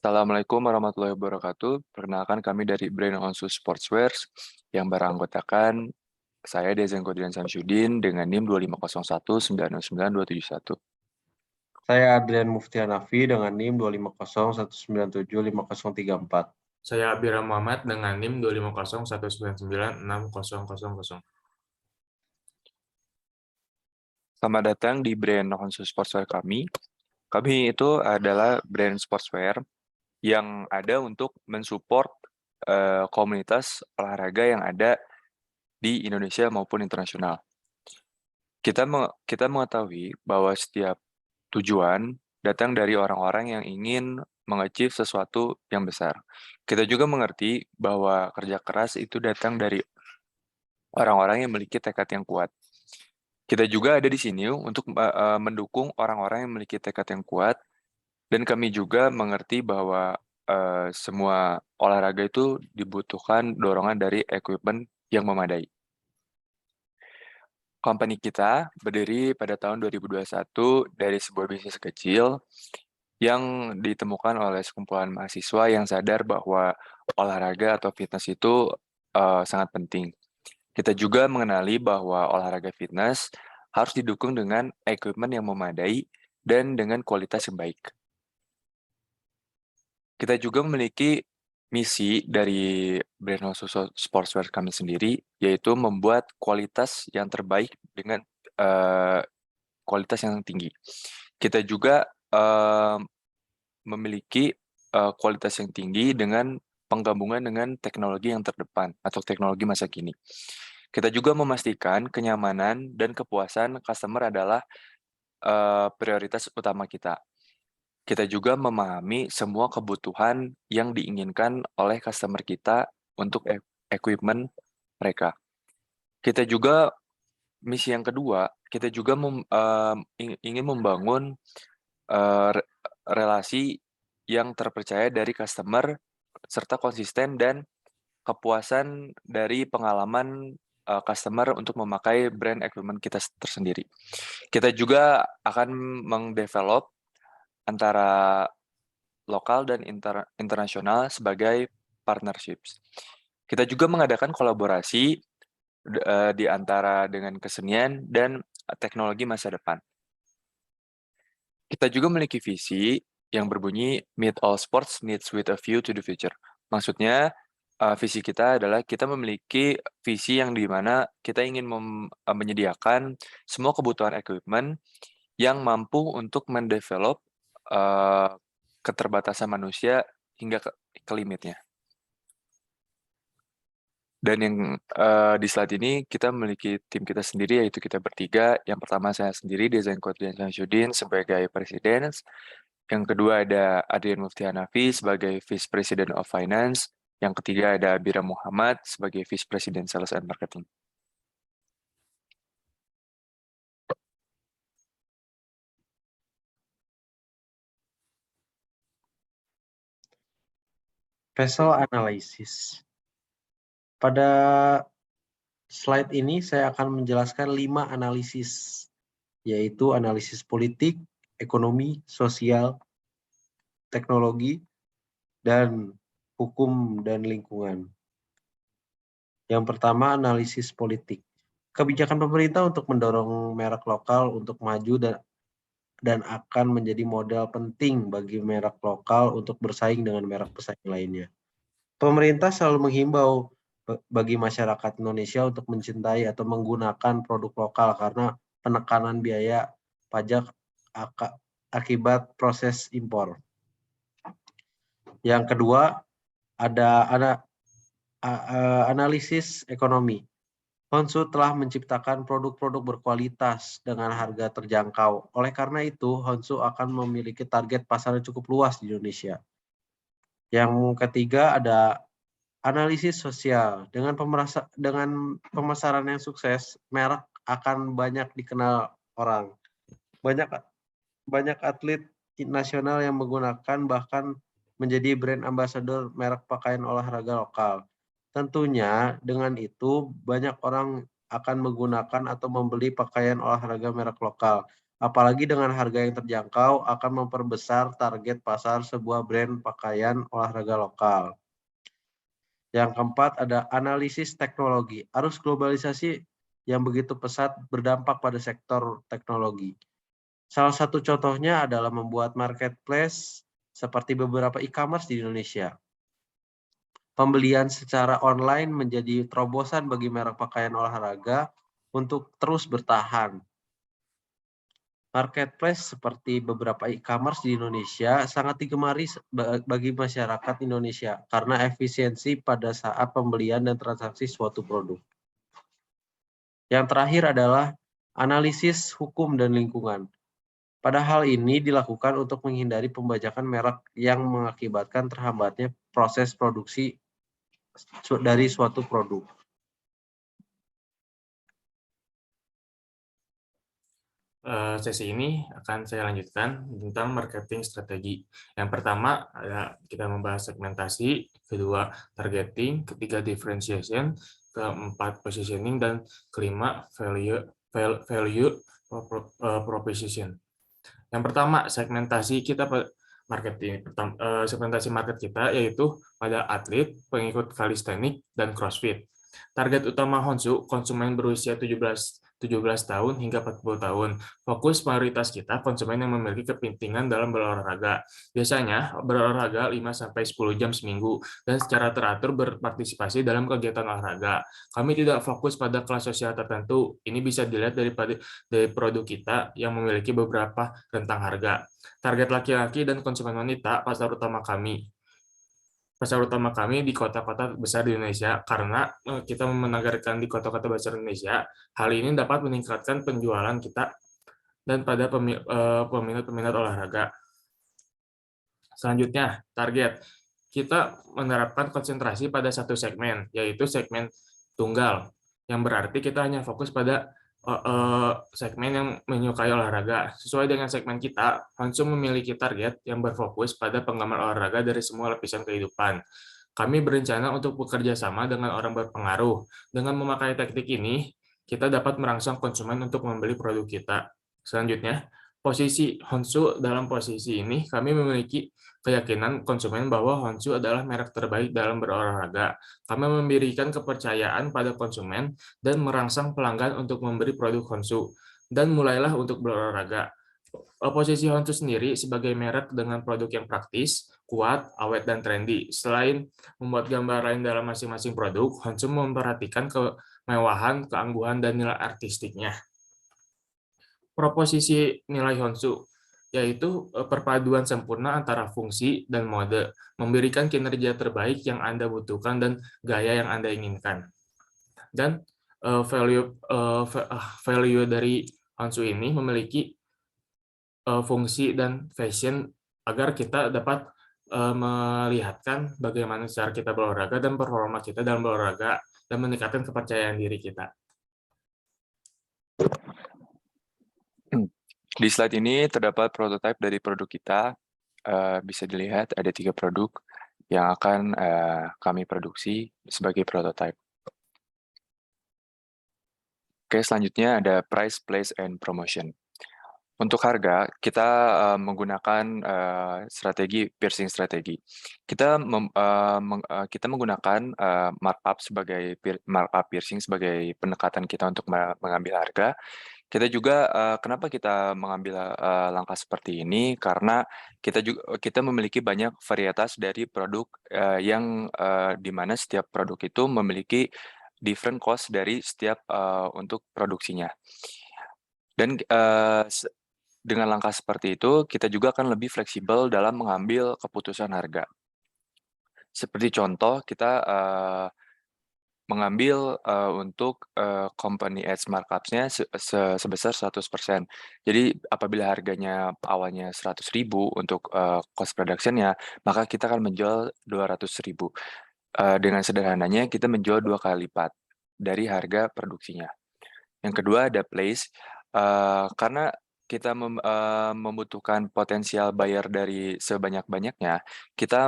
Assalamualaikum warahmatullahi wabarakatuh. Perkenalkan kami dari Brand On Shoes Sportswear yang beranggotakan saya Dezen Kodrian Samsudin dengan NIM 25019099271. Saya Adrian Mufti Hanafi dengan NIM 25019750034. Saya Abira Muhammad dengan NIM 25019960000. Selamat datang di Brand On Shoes Sportswear kami. Kami itu adalah brand sportswear yang ada untuk mensupport komunitas olahraga yang ada di Indonesia maupun internasional. Kita mengetahui bahwa setiap tujuan datang dari orang-orang yang ingin mengachieve sesuatu yang besar. Kita juga mengerti bahwa kerja keras itu datang dari orang-orang yang memiliki tekad yang kuat. Kita juga ada di sini untuk mendukung orang-orang yang memiliki tekad yang kuat, dan kami juga mengerti bahwa semua olahraga itu dibutuhkan dorongan dari equipment yang memadai. Company kita berdiri pada tahun 2021 dari sebuah bisnis kecil yang ditemukan oleh sekumpulan mahasiswa yang sadar bahwa olahraga atau fitness itu sangat penting. Kita juga mengenali bahwa olahraga fitness harus didukung dengan equipment yang memadai dan dengan kualitas yang baik. Kita juga memiliki misi dari brand khusus sportswear kami sendiri, yaitu membuat kualitas yang terbaik dengan kualitas yang tinggi. Kita juga memiliki kualitas yang tinggi dengan penggabungan dengan teknologi yang terdepan atau teknologi masa kini. Kita juga memastikan kenyamanan dan kepuasan customer adalah prioritas utama kita. Kita juga memahami semua kebutuhan yang diinginkan oleh customer kita untuk equipment mereka. Kita juga misi yang kedua, kita juga ingin membangun relasi yang terpercaya dari customer serta konsisten dan kepuasan dari pengalaman customer untuk memakai brand equipment kita tersendiri. Kita juga akan mengdevelop antara lokal dan internasional sebagai partnerships. Kita juga mengadakan kolaborasi di antara dengan kesenian dan teknologi masa depan. Kita juga memiliki visi yang berbunyi Meet All Sports Needs with a View to the Future. Maksudnya, visi kita adalah kita memiliki visi yang di mana kita ingin menyediakan semua kebutuhan equipment yang mampu untuk mendevelop keterbatasan manusia hingga ke limitnya. Dan yang di slide ini kita memiliki tim kita sendiri, yaitu kita bertiga. Yang pertama saya sendiri, Dezen Kodrian Samsudin sebagai Presiden. Yang kedua ada Adrian Mufti Hanafi sebagai Vice President of Finance. Yang ketiga ada Abira Muhammad sebagai Vice President Sales and Marketing. Vessel Analysis. Pada slide ini saya akan menjelaskan 5 analisis, yaitu analisis politik, ekonomi, sosial, teknologi, dan hukum dan lingkungan. Yang pertama, analisis politik. Kebijakan pemerintah untuk mendorong merek lokal untuk maju dan akan menjadi modal penting bagi merek lokal untuk bersaing dengan merek pesaing lainnya. Pemerintah selalu menghimbau bagi masyarakat Indonesia untuk mencintai atau menggunakan produk lokal karena penekanan biaya pajak akibat proses impor. Yang kedua, ada analisis ekonomi. Honshu telah menciptakan produk-produk berkualitas dengan harga terjangkau. Oleh karena itu, Honshu akan memiliki target pasar yang cukup luas di Indonesia. Yang ketiga ada analisis sosial. Dengan pemasaran yang sukses, merek akan banyak dikenal orang. Banyak atlet nasional yang menggunakan bahkan menjadi brand ambassador merek pakaian olahraga lokal. Tentunya dengan itu banyak orang akan menggunakan atau membeli pakaian olahraga merek lokal. Apalagi dengan harga yang terjangkau akan memperbesar target pasar sebuah brand pakaian olahraga lokal. Yang keempat ada analisis teknologi. Arus globalisasi yang begitu pesat berdampak pada sektor teknologi. Salah satu contohnya adalah membuat marketplace seperti beberapa e-commerce di Indonesia. Pembelian secara online menjadi terobosan bagi merek pakaian olahraga untuk terus bertahan. Marketplace seperti beberapa e-commerce di Indonesia sangat digemari bagi masyarakat Indonesia karena efisiensi pada saat pembelian dan transaksi suatu produk. Yang terakhir adalah analisis hukum dan lingkungan. Pada hal ini dilakukan untuk menghindari pembajakan merek yang mengakibatkan terhambatnya proses produksi dari suatu produk. Sesi ini akan saya lanjutkan tentang marketing strategi. Yang pertama, kita membahas segmentasi, kedua, targeting, ketiga, differentiation, keempat, positioning, dan kelima, value proposition. Yang pertama, segmentasi kita marketing. Segmentasi market kita yaitu pada atlet, pengikut calisthenics, dan CrossFit. Target utama Honshu, konsumen berusia 17 tahun hingga 40 tahun. Fokus mayoritas kita konsumen yang memiliki kepentingan dalam berolahraga. Biasanya berolahraga 5-10 jam seminggu dan secara teratur berpartisipasi dalam kegiatan olahraga. Kami tidak fokus pada kelas sosial tertentu. Ini bisa dilihat dari produk kita yang memiliki beberapa rentang harga. Target laki-laki dan konsumen wanita pasar utama kami di kota-kota besar di Indonesia, karena kita menagarkan di kota-kota besar Indonesia, hal ini dapat meningkatkan penjualan kita dan pada peminat-peminat olahraga. Selanjutnya, target. Kita menerapkan konsentrasi pada satu segmen, yaitu segmen tunggal, yang berarti kita hanya fokus pada segmen yang menyukai olahraga. Sesuai dengan segmen kita, Honshu memiliki target yang berfokus pada penggemar olahraga dari semua lapisan kehidupan. Kami berencana untuk bekerja sama dengan orang berpengaruh. Dengan memakai teknik ini, kita dapat merangsang konsumen untuk membeli produk kita. Selanjutnya, posisi Honshu. Dalam posisi ini, kami memiliki keyakinan konsumen bahwa Honshu adalah merek terbaik dalam berolahraga. Kami memberikan kepercayaan pada konsumen dan merangsang pelanggan untuk memberi produk Honshu, dan mulailah untuk berolahraga. Posisi Honshu sendiri sebagai merek dengan produk yang praktis, kuat, awet, dan trendy. Selain membuat gambar lain dalam masing-masing produk, Honshu memperhatikan kemewahan, keangguhan, dan nilai artistiknya. Proposisi nilai Honshu yaitu perpaduan sempurna antara fungsi dan mode, memberikan kinerja terbaik yang Anda butuhkan dan gaya yang Anda inginkan. Dan value dari Honshu ini memiliki fungsi dan fashion agar kita dapat melihatkan bagaimana cara kita berolahraga dan performa kita dalam berolahraga dan meningkatkan kepercayaan diri kita. Di slide ini terdapat prototipe dari produk kita. Bisa dilihat ada 3 produk yang akan kami produksi sebagai prototipe. Oke, selanjutnya ada price, place, and promotion. Untuk harga, kita menggunakan strategi piercing strategi. Kita menggunakan markup piercing sebagai pendekatan kita untuk mengambil harga. Kita juga kenapa kita mengambil langkah seperti ini, karena kita memiliki banyak varietas dari produk yang di mana setiap produk itu memiliki different cost dari setiap untuk produksinya. Dan dengan langkah seperti itu, kita juga akan lebih fleksibel dalam mengambil keputusan harga. Seperti contoh, kita mengambil untuk company ads markup-nya sebesar 100%. Jadi apabila harganya awalnya 100.000 untuk cost production-nya, maka kita akan menjual 200.000. Dengan sederhananya kita menjual 2 kali lipat dari harga produksinya. Yang kedua ada place, karena kita membutuhkan potensial buyer dari sebanyak-banyaknya, kita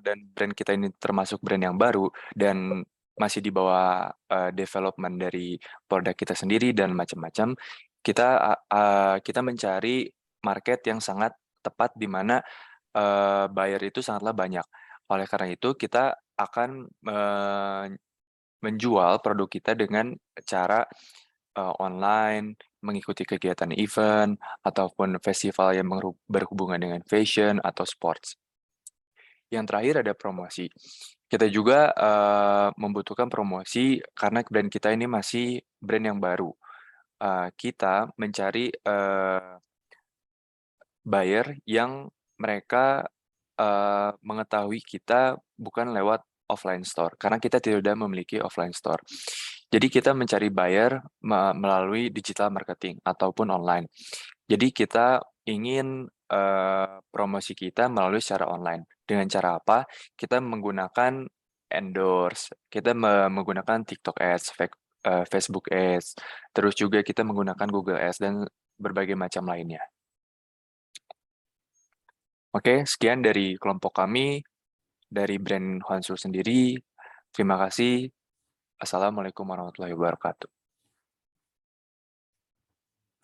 dan brand kita ini termasuk brand yang baru dan masih di bawah development dari produk kita sendiri dan macam-macam, kita mencari market yang sangat tepat di mana buyer itu sangatlah banyak. Oleh karena itu kita akan menjual produk kita dengan cara online, mengikuti kegiatan event, ataupun festival yang berhubungan dengan fashion atau sports. Yang terakhir ada promosi. Kita juga membutuhkan promosi karena brand kita ini masih brand yang baru. Kita mencari buyer yang mereka mengetahui kita bukan lewat offline store, karena kita tidak memiliki offline store. Jadi kita mencari buyer melalui digital marketing ataupun online. Jadi kita ingin promosi kita melalui secara online. Dengan cara apa? Kita menggunakan endorse, kita menggunakan TikTok Ads, Facebook Ads, terus juga kita menggunakan Google Ads dan berbagai macam lainnya. Oke, sekian dari kelompok kami, dari brand Hwanshu sendiri. Terima kasih. Assalamualaikum warahmatullahi wabarakatuh.